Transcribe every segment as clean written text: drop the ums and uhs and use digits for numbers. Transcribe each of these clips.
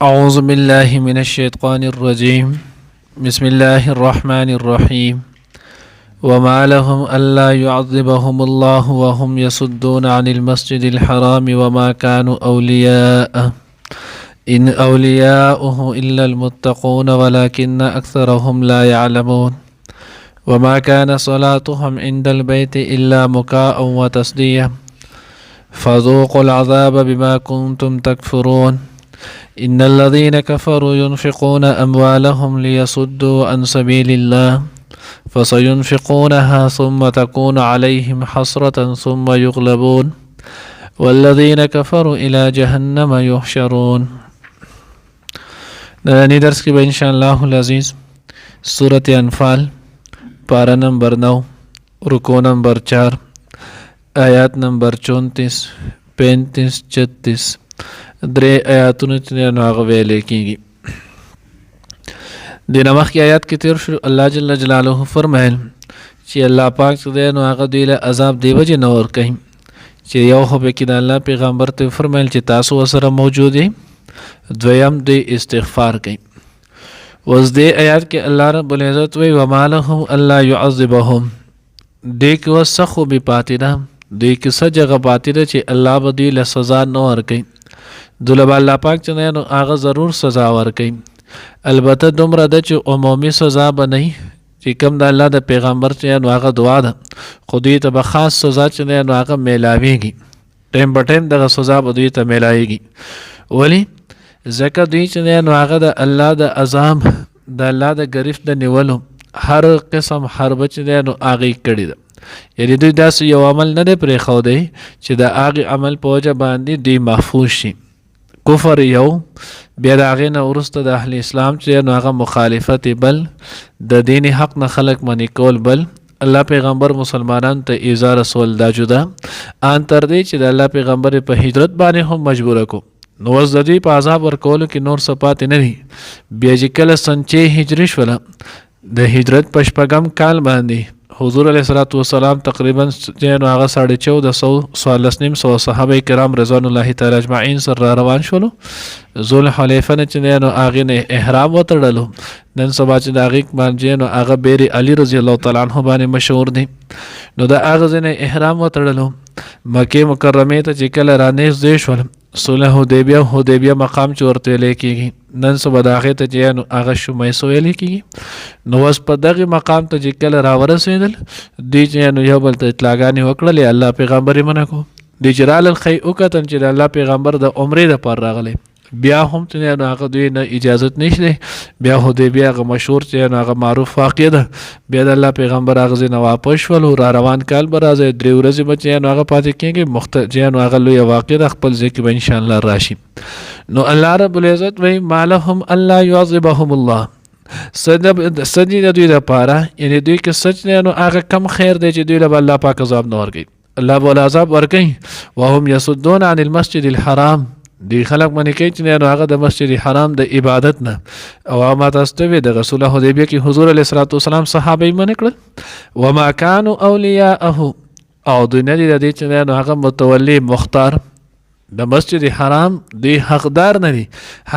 أعوذ بالله من الشيطان الرجيم بسم الله الرحمن الرحيم وما لهم ألا يعذبهم الله وهم يصدون عن المسجد الحرام وما كانوا أولياءه إن أولياؤه إلا المتقون ولكن أكثرهم لا يعلمون وما كان صلاتهم عند البيت إلا مكاء وتصدية فذوقوا العذاب بما كنتم تكفرون إن الذين كفروا ينفقون أموالهم ليصدوا عن سبيل الله فسينفقونها ثم تكون عليهم حسرة ثم يغلبون والذين كفروا إلى جهنم يحشرون. نرانی درس کی ان شاء اللہ العزیز سورة انفال پارہ نمبر 9 رکو نمبر 4 آیات نمبر 34 35 36 درې آیاتونه چې نو هغه ویلې کېږي. د مخکې آیات کې تیر شو الله جل جلاله فرمایل چې الله پاک چې دی نو هغه دوی له عذاب دی وجې نه ورکوي چې یو خو پکې د الله پیغمبر ته فرمایل چې تاسو ورسره موجود یې، دویم دوی استغفار کوي. اوس دې آیات کې الله رب العزت وایي وما لهم الا يعذبهم، دې کې اوس څه خوبي پاتې ده، دې کې څه جګه پاتې ده چې الله به دوی له سزا نه ورکوي. دله به الله پاک چې دی نو هغه ضرور سزا ورکوي، البته دومره ده چې عمومي سزا به نه وي چې کوم د الله د پیغمبر چې نو هغه دعا ده، خو دوی ته به خاص سزا چې دی نو هغه میلاویږي، ټایم په ټایم دغه سزا به دوی ته میلاویږي. ولې؟ ځکه دوی چې دی نو هغه د الله د عذاب د الله د ګریفت د نیولو هر قسم حربه چې دی نو هغه یې کړې ده، یعنې دوی داسې یو عمل نه دی پرېښودی چې د هغې عمل په وجه باندې دوی محفوظ شي. کفر یو، بیا د هغې نه وروسته د اهل اسلام چې نو هغه مخالفت بل، د دین حق نه خلق منې کول بل، الله پیغمبر مسلمانانو ته ایذا رسول دا جدا، ان تر دې چې د الله پیغمبر په هجرت باندې هم مجبوره کو. نو اوس د دوی په عذاب ورکولو کې نور څه پاتې نه دي. بیا چې کله سن 6 هجري شوله، د هجرت په شپږم کال باندې حضور علیه الصلاۃ والسلام تقریبا چې نو هغه 1450 صحابه کرام رضوان الله تعالی اجمعین سره را روان شولو. ذل حلیفه نه چې نو هغې نه احرام وتړلو، نن سبا چې د هغې باندې نو هغه بیر علی رضی الله تعالی عنه باندې مشهور دی. نو د هغه ځای نه احرام وتړلو، مکې مکرمې ته چې کله رانږدې شول، صلح حدیبیه مقام چې ورته ویلی کېږي، نن سبا د هغې ته چې نو هغه شمیسو ویلی کېږي. نو اوس په دغې مقام ته چې کله راورسېدل، دوی چې نو یو بل ته اطلاعګانې وکړلې، الله پیغمبر یې منع کړو. دوی چې رالل ښایي وکتل چې د الله پیغمبر د عمرې دپاره راغلی، بیا هم چې نو هغه دوی نه اجازت نشته. بیا حدیبیه هغه مشهور چې نو هغه معروف واقع ده، بیا د الله پیغمبر هغه ځای نه واپس شولو، را روان کال به راځي 3 ورځې به چې نو هغه پاتې کېږي، چې نو هغه لویه واقع ده، خپل ځای کې به انشاءالله راشي. نو الله رب العزت وایي ما لهم الا يعذبهم الله، سدي د دوی دپاره، یعنې دوی کې سچ نه نو هغه کم خیر دی چې دوی له به الله پاک عذاب نه ورکوي، الله به عذاب ورکوي. وهم يصدون عن المسجد الحرام، دی خلق منې کوي چې نو هغه د مسجد حرام د عبادت نه. او ما تاسو ته وی د رسول الله حدیبیه کې حضور علیه الصلاۃ والسلام صحابه یې منې کړل. وما كانوا اولیاءه، او دوی نه دي د دې چې نو هغه متولی مختار د مسجد حرام، دی حقدار نه دي.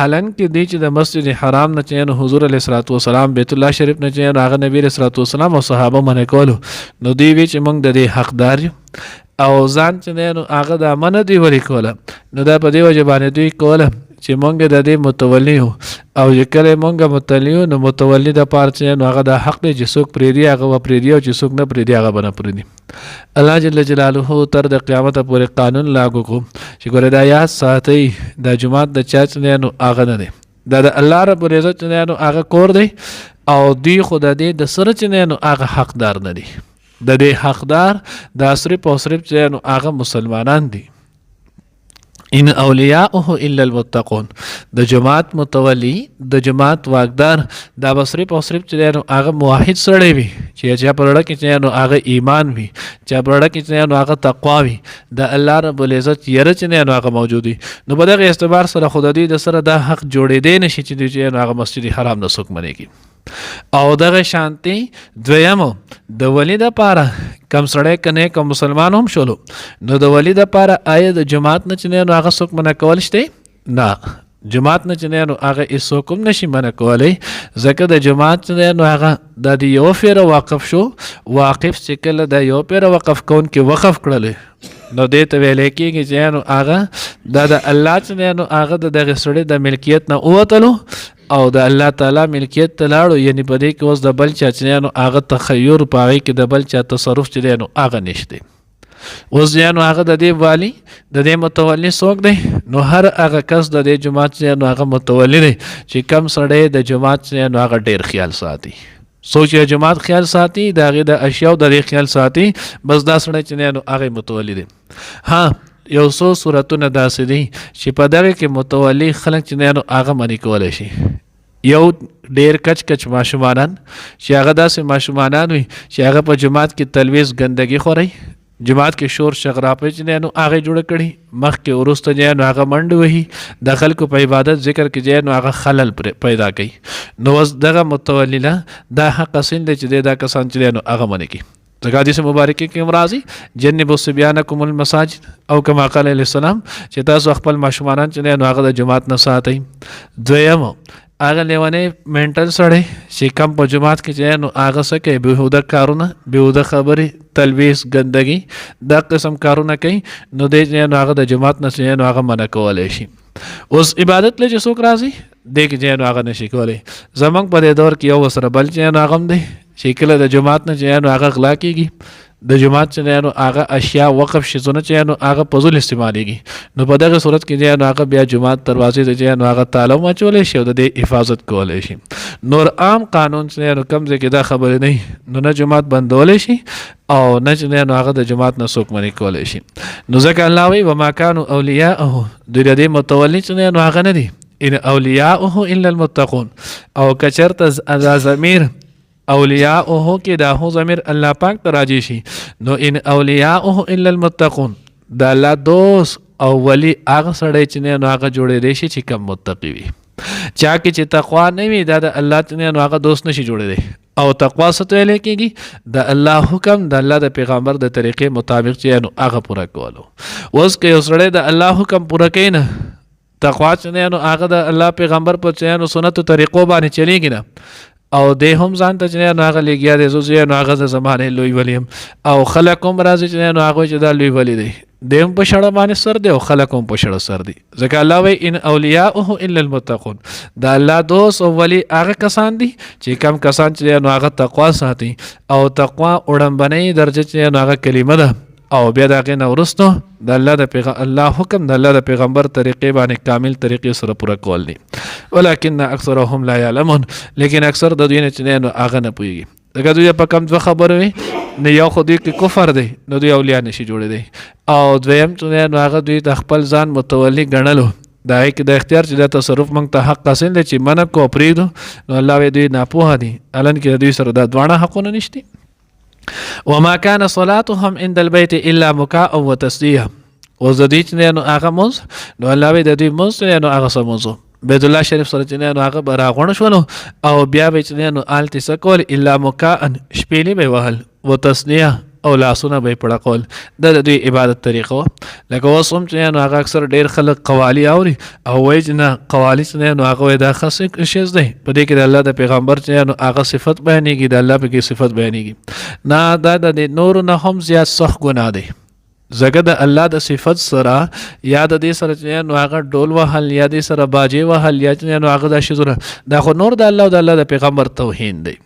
حالانکه دی چې د مسجد حرام نه چې نو حضور علیه الصلاۃ والسلام بیت الله شریف نه چې نو هغه نبی علیه الصلاۃ والسلام او صحابه منې کولو، نو دوی وی چې موږ د دې حقدار یو، او ځان چې نو هغه د منه دوی ولې کوله، نو دا په دې وجه باندې دوی کوله چې مونږ د دې متولی یو، او چې کله مونږ متولی یو نو متولی دپاره چې نو هغه دا حق دی چې څوک پرېږدي هغه به پرېږدي، او چې څوک نه پرېږدي هغه به نه پرېږدي. الله جل جلاله تر د قیامته پورې قانون لاګو کړو چې ګوره دا یاد ساتئ، دا جومات د چا چې نو هغه نه دی، دا د الله رب العزت چې نو هغه کور دی، او دوی خو د دې د سره چې نو هغه حقدار نه دي. د دې حقدار دا صرف او صرف چې نو هغه مسلمانان دي. ان اولیاؤه الا المتقون، د جماعت متولی، د جماعت واقدار دا به صرف او صرف چې نو هغه موحد سړی وي، چې چا په زړه کې چې نو هغه ایمان وي، چا په زړه کې چې نو هغه تقوا وي، د الله رب العزت یره چې نو هغه موجود وي. نو په دغه اعتبار سره خو د دوی د سره دا حق جوړېدی نشي چې دوی چې نو هغه مسجد حرام نه څوک منې کړي. او دغه شانتي دویمو د ولی دپاره کم سړی کنه کم مسلمان هم شولو، نو د ولی دپاره آیا د جماعت نه چې نو هغه څوک منع کول شته؟ نه، جماعت نه چې نو هغه هیڅوک هم نشي منع کولی ځکه د جماعت چې نو هغه د دې یو پیره واقف شو واقف چې کله د یو پیره وقف کوونکي وقف کړلی نو دې ته ویلی کېږي چې نو هغه دا د الله چې نو هغه د دغه سړي د ملکیت نه ووتلو او د الله تعالی ملکیت ته لاړو یعنی په دې کې اوس د بل چا چې نو هغه تخیر په هغې کې د بل چا تصرف چې دی نو هغه نشته اوس نو هغه د دې والی د دې متولی څوک دی نو هر هغه کس د دې جماعت چې نو هغه متولی دی چې کم سړی د جماعت چې نو هغه ډیر خیال ساتي سوچ یا جماعت خیال ساتي د هغې د اشیاو د دې خیال ساتي بس دا سړی چې نو هغه متولی دی ها یو څو صورتونه داسې دي چې په دغه کې متولی خلک چې نو هغه منی کولی شي یو ډیر کچ کچ ماشومانان چې هغه داسې ماشومانان وي چې هغه په جماعت کې تلویز ګندګي خوري جماعت کې شور شغراپې چې نو هغه جوړه کړي مخکې وروسته چې نو هغه منډې وهي د خلکو په عبادت ذکر کې چې نو هغه خلل پیدا کوي نو اوس دغه متولی له دا حق اصل دی چې دا کسان چې نو هغه منې کوي ځکه حدیث مبارکه کې هم راځي جنبوا صبیانکم المساجد او کما قال علیه السلام چې تاسو خپل ماشومانان چې نو هغه د جماعت نه ساتئ دویم هغه لیونی منټل سړی چې کم په جماعت کې چې نو هغه څه کوي بېهوده کارونه بېهوده خبرې تلویز ګندګي دا قسم کارونه کوي نو دی چې نو هغه د جماعت نه چې نو هغه منع کولی شي اوس عبادت له چې څوک راځي دی کې چې نو هغه نشي کولی زموږ په دې دور کې یو ورسره بل چې نو هغه هم دی چې کله د جماعت نه چې نو هغه غلا کېږي د جماعت چې نو هغه اشیا وقف شیزونه چې نو هغه په ظلم استعمالیږي نو په دغه صورت کې چې نو هغه بیا جماعت دروازې ته چې نو هغه تاله واچولی شي او د دې حفاظت کولی شي نور عام قانون چې نو کوم ځای کې دا خبرې نه نو نه جماعت بندولی شي او نه چې نو هغه د جماعت نه څوک منع کولی شي نو ځکه الله وایي وما کانوا اولیاءه دوی د دې متولي چې نو هغه نه دي ان اولیاءه الا المتقون او که چېرته دا ضمیر اولیاءه کې دا هو ضمیر الله پاک ته راجع شي نو ان اولیاءه الا المتقون دا الله دوست او ولی هغه سړی چې نو هغه جوړېدی شي چې کم متقي وي چا کې چې تقوا نه وي دا د الله چې نو هغه دوست نشي جوړېدی او تقوا څه ته ویلی کېږي د الله حکم د الله د پیغمبر د طریقې مطابق چې نو هغه پوره کولو اوس که یو سړی د الله حکم پوره کوي نه تقوا چې نو هغه د الله پیغمبر په چې نو سنتو طریقو باندې چلیږي نه او دی هم ځان ته چې نو هغه لګیا دی زه چې نو هغه د زمانې لوی ولی یم او خلک هم راځي چې نو هغه چې دا لوی ولی دی دی هم په شړه باندې سر دی او خلک هم په شړه سر دی ځکه الله وایي ان اولیاءه الا المتقون دا الله دوست او ولی هغه کسان دي چې کم کسان چې نو هغه تقوا ساتي او تقوا وړاندې درجه چې نو هغه کلمه ده او بیا د هغې نه وروسته د الله حکم د الله د پیغمبر طریقې باندې کامل طریقې سره پوره کول دي ولکن اکثرهم لا یعلمون لیکن اکثر د دوی نه چې نو هغه نه پوهېږي ځکه دوی په کم دوه خبره وي نه یو خو دوی کې کفر دی نو دوی اولیا نشي جوړېدی او دویم چې نو هغه دوی د خپل ځان متولی ګڼلو د هغې کې د اختیار چې دا تصرف موږ ته حق حاصل دی چې منع کو پرېږدو نو الله وایي دوی ناپوهه دي الان کې دوی سره دا دواړه حقونه نشته وما كان صلاتهم عند البيت الا مكاء وتصديه وزدي چې نو هغه مونځ نو الله وایي د دوی مونځ نو هغه څه مونځ بیت الله شریف سره چې نو هغه به راغونډ شولو او بیا به چې نو هلتې څه کول الا مکاء شپېلې به یې وهل وتصدیه او لاسونه به یې پړقول دا د دوی عبادت طریقه وه لکه اوس هم چې نو هغه اکثر ډېر خلک قوالي اوري او وایي چې نه قوالي چې نو هغه وایي دا ښه شیز دی په دې کې د الله د پیغمبر چې نو هغه صفت بیانېږي د الله پکې صفت بیانېږي نه دا د نورو نه هم زیات سخت ګناه دی ځکه د الله د صفت سره یا د دې سره چې نو هغه ډول وهل یا دې سره باجې وهل یا چې نو هغه دا شیزونه دا خو نور د الله او د الله د پیغمبر توهین دی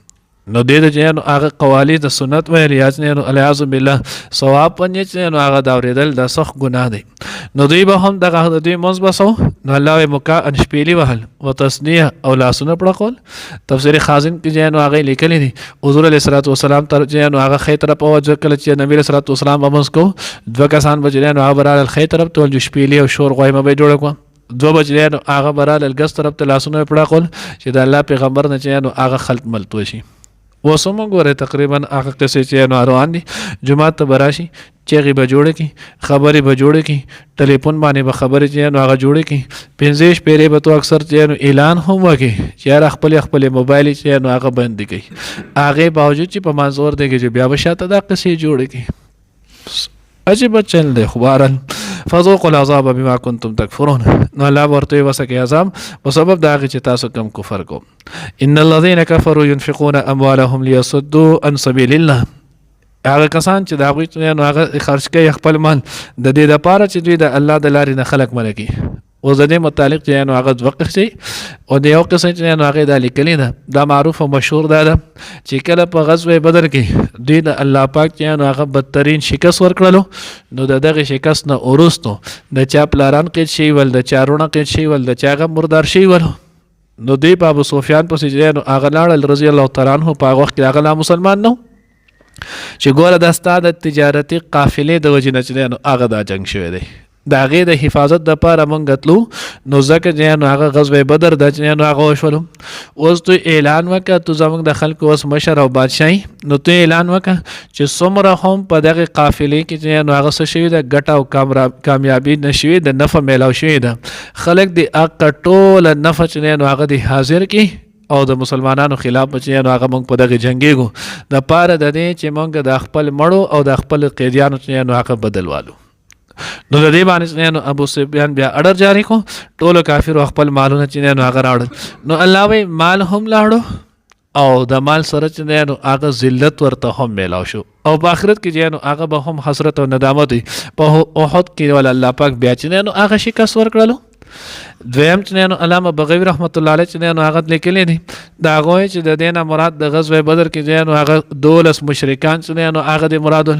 نو دې د چې نو هغه قوالی د سنت ویل یا چې نو الیاذ بالله ثواب پنځه چې نو هغه دا اورېدل د سخت ګناه دی نو دوی به هم دغه د دوی مونځ بسو نو الله وایي مکاء شپېلې وهل وتصدیه او لاسونه پړقول تفسیر خازن کې چې نو هغه لیکلی دي حضور علیه الصلاۃ والسلام تر چې نو هغه خې طرف توجه کله چې نبی علیه الصلاۃ والسلام به مونځ کوو دوه کسان به چې نو هغه به راغلل خې طرف توجه شپېلې او شور غویمه به یې جوړه کړه دوه بجې نو هغه به راغلل ګس طرف ته لاسونه یې پړقول چې د الله پیغمبر نه چې نو هغه خلط ملت وشي اوس هم ګورئ تقریبا هغه قصې چې نو روان دي جومات ته به راشي چغې به جوړې کړي خبرې به جوړې کړي ټلیفون باندې به خبرې چې نو هغه جوړې کړي پنځه شپېرې به تو اکثر چې نو اعلان هم وکړي چې یاره خپلې موبایل چې نو هغه بندې کړي هغې باوجود چې په منظور دی چې بیا به شاته دا قصې جوړې کړي عجیب چل دی خوارن فذوقوا العذاب بما كنتم تکفرون. نو الله ورته وسکه عذاب په سبب دا چې تاسو کم کفر کو. ان الذين كفروا ينفقون اموالهم ليصدوا عن سبيل الله. هغه کسان چې دا غوي نو هغه خرج کوي خپل مال د دې لپاره چې دوی د الله د لارې نه خلق ملګي. او زده متعلق چې نو هغه وقف شي او د یو قصه چې نو هغه د لیکلې ده دا معروف او مشهور ده چې کله په غزوه بدر کې دوی د الله پاک چې نو هغه بدترین شکست ورکړلو. نو دغه شکست نه اورستو د چا پلاران کې شي ول د چارونه کې شي ول د چاغه مردار شي ول. نو دی په ابو سفیان په سجده نو هغه لاړ رضی الله تعالی عنہ په وخت کې هغه مسلمان نو چې ګوره د استاد تجارتي قافلې د وجنه چې نو هغه دا جنگ شوی دی د هغې د حفاظت دپاره مونږ تلو. نو ځکه چې نو هغه غزوه بدر ده چې نو هغه وشولو. اوس تو اعلان وکړه تو زموږ د خلکو اوس مشر او بادشاهي. نو تو اعلان وکړه چې څومره هم په دغه قافلې کې چې نو هغه څه شوي ده ګټه او کامیابي نه شوي د نفع میلاو شوي ده خلک د هغه ټوله نفع چې نو هغه د حاضر کې او د مسلمانانو خلاف چې نو هغه مونږ په دغه جنګېږو د پاره د دې چې مونږ د خپل مړو او د خپل قیدیانو چې نو هغه بدلوالو. نو د دې باندې نو ابو سفیان بیا اډر جاری کو ټولو کافر خپل مالونه چې نو هغه راوړل. نو الله وی مال هم لاړو او د مال سره چې نو هغه ذلت ورته هم میلاو شو او په آخرت کې چې نو هغه به هم حسرت او ندامت په احد کې ول الله پاک بیا چې نو هغه شکست ورکړلو. دویم چې نو علامه بغوی رحمت الله علیه چې نو هغه لیکلی دی دا غوي چې د دینه مراد د غزوه بدر کې نو هغه 12 مشرکان چې نو هغه د مراد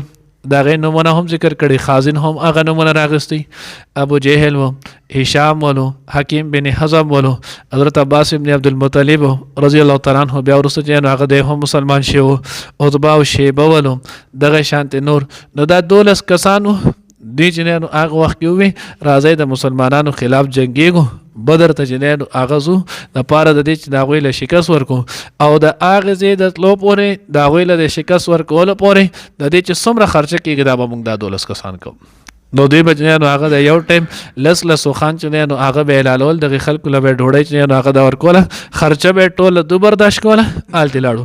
دا غي نمونه هم ذکر کړي. خازن هم هغه نمونه راغستی ابو جهل و هشام ولو حکیم بن حزم ولو حضرت عباس بن عبد المطلب رضی الله تعالی عنہ بیا ورسته چې هغه د هم مسلمان شو عتبہ او شیبه ولو دغه شانت نور. نو دا 12 کسانو دی چې نو هغه وخت کې وي راځي د مسلمانانو خلاف جنگيږو بدر ته چې نو اغزو د پاره د دې چې دا غوي له شکست ورکو او د اغه زید تلو پورې دا غوي له شکست ورکول پورې د دې چې څومره خرچه کیږي دا به موږ دا 12 کسان کوم. نو دوی بچنه نو هغه د یو ټیم لس خوان چې نو هغه به لالول د خلکو له ډوړی چې نو هغه دا ورکوله خرچه به ټول دو برداشت کوله آلتی لاړو.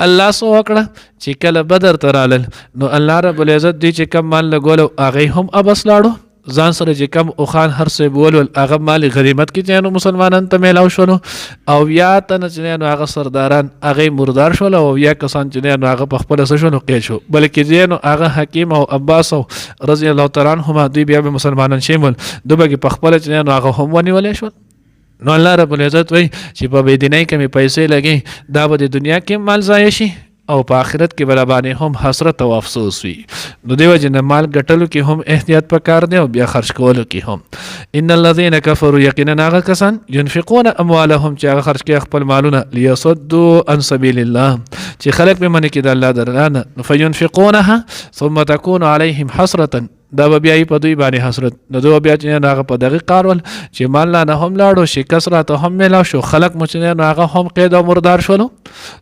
الله سو وکړه چې کله بدر ترالل نو الله رب العزت دی چې کم مال لګول هغه هم ابس لاړو ځان سره چې کم او خان هر څه بولول هغه مال غنیمت کې چې نو مسلمانان ته میلاو شول او یا ته چې نو هغه سرداران هغه مردار شول او یا کسان چې نو هغه په خپل څه شنو کې شو بلکې چې نو هغه حکیم او عباس او رضی الله تعالی عنهما دوی بیا به مسلمانان شامل دوی په خپل چې نو هغه هم ونیول شو. نو الله رب العزت وای چې په بيدینۍ کې می پیسې لګي دا به د دنیا کې مال ضایع شي او په آخرت کې بل باندې هم حسرت او افسوس وي. نو دیو جن مال ګټلو کې هم احتیاط پکار دی او بیا خرج کولو کې هم. ان الذين كفروا يقينا هغه کسان ينفقون اموالهم چې هغه خرج کوي خپل مالونه ليصدوا عن سبيل الله چې خلق به منی کې د الله درانه فينفقونها ثم تكون عليهم حسرة دا بیا په دوی باندې حسرت. نو دوی بیا چې هغه په دغه کارول چې مال نه هم لاړو شکست راته هم ملا شو خلق مو چې هغه هم قید او مردار شول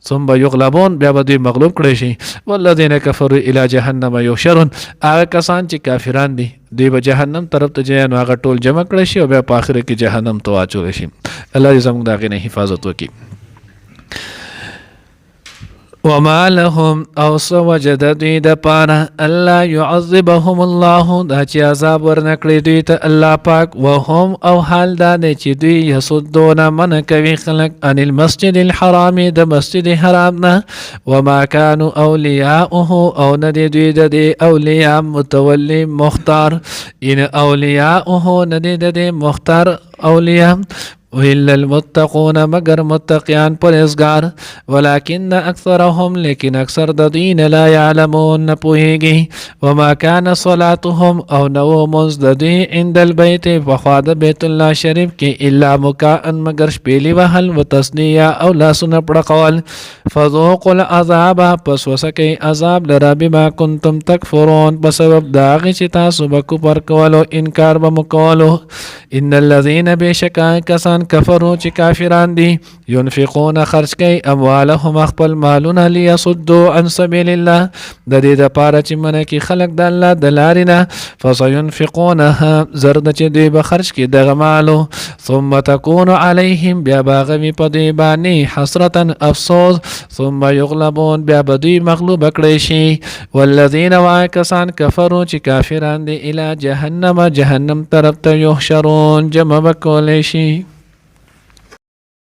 ثم يغلبون بیا به دوی مغلوب کړي شي. والذین کفروا الى جهنم يحشرون هغه کسان چې کافران دي دوی به جهنم طرف ته ځي نو هغه ټول جمع کړي شي او بیا په آخر کې جهنم ته واچول شي. الله دې زموږ د هغې نه حفاظت وکړي. وما لهم او سوجد دوی د پاره الله يعذبهم الله دا چې عذاب ورنکړي دوی ته الله پاک وهم او حال دا چې دوی يصدون من کوي خلق عن المسجد الحرام د مسجد حرام نه وما كانوا اولیاءه او ندی دوی د اولیاء متولی مختار ان اولیاءه ندی د مختار اولیاء وإلا المتقون مگر متقیان پرهیزگار ولكن اکثرهم لیکن اکثر د دین لا يعلمون نپوهیږي. وما كان صلاتهم او نو منز د دوی عند البيت فخواد بیت الله شریف کې الا مکاء مگر شپیلی وهل و تسنیه او لاسونه پړقول. فذوقوا العذاب پس وسکئ عذاب لرا بما کنتم تکفرون په سبب د هغې چې تاسو به کفر کولو انکار به مو کولو. ان الذین بشکا کسان کسان کفرو چې کافران دي ينفقون خرج کوي اموالهم خپل مالونه ليصدوا عن سبيل الله د دې لپاره چې منع کې خلق د الله د لارې نه فسينفقونها زرد چې دوی به خرج کړي دغه مالو ثم تكون عليهم بیا باغوي په دوی باندې حسرتا افسوس ثم يغلبون بیا به دوی مغلوب کړي شي والذین کسان کفرو چې کافران دي الى جهنم طرف ته يحشرون جمع بکول شي